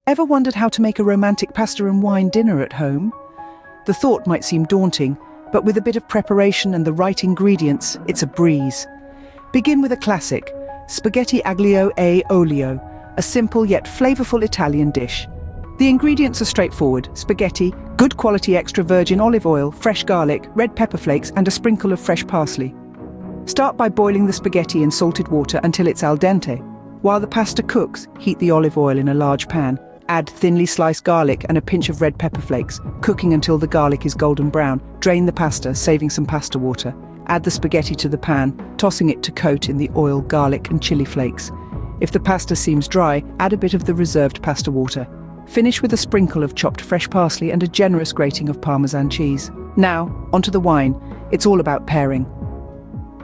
Ever wondered how to make a romantic pasta and wine dinner at home? The thought might seem daunting, but with a bit of preparation and the right ingredients, it's a breeze. Begin with a classic, spaghetti aglio e olio, a simple yet flavorful Italian dish. The ingredients are straightforward: spaghetti, good quality extra virgin olive oil, fresh garlic, red pepper flakes, and a sprinkle of fresh parsley. Start by boiling the spaghetti in salted water until it's al dente. While the pasta cooks, heat the olive oil in a large pan. Add thinly sliced garlic and a pinch of red pepper flakes, cooking until the garlic is golden brown. Drain the pasta, saving some pasta water. Add the spaghetti to the pan, tossing it to coat in the oil, garlic, and chili flakes. If the pasta seems dry, add a bit of the reserved pasta water. Finish with a sprinkle of chopped fresh parsley and a generous grating of Parmesan cheese. Now, onto the wine. It's all about pairing.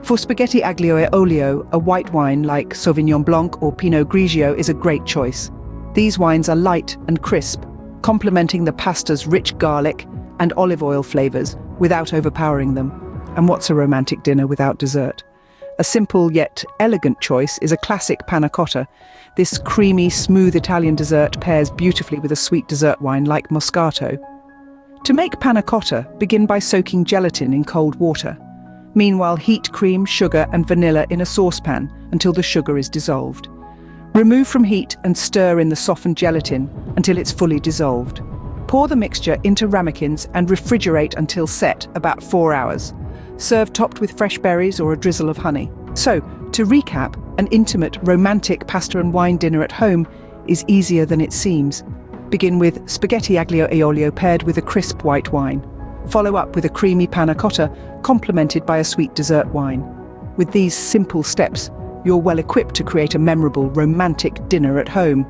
For spaghetti aglio e olio, a white wine like Sauvignon Blanc or Pinot Grigio is a great choice. These wines are light and crisp, complementing the pasta's rich garlic and olive oil flavors without overpowering them. And what's a romantic dinner without dessert? A simple yet elegant choice is a classic panna cotta. This creamy, smooth Italian dessert pairs beautifully with a sweet dessert wine like Moscato. To make panna cotta, begin by soaking gelatin in cold water. Meanwhile, heat cream, sugar, and vanilla in a saucepan until the sugar is dissolved. Remove from heat and stir in the softened gelatin until it's fully dissolved. Pour the mixture into ramekins and refrigerate until set, about 4 hours. Serve topped with fresh berries or a drizzle of honey. So, to recap, an intimate, romantic pasta and wine dinner at home is easier than it seems. Begin with spaghetti aglio e olio paired with a crisp white wine. Follow up with a creamy panna cotta, complemented by a sweet dessert wine. With these simple steps, you're well equipped to create a memorable, romantic dinner at home.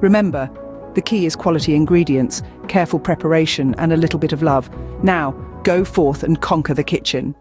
Remember, the key is quality ingredients, careful preparation, and a little bit of love. Now, go forth and conquer the kitchen.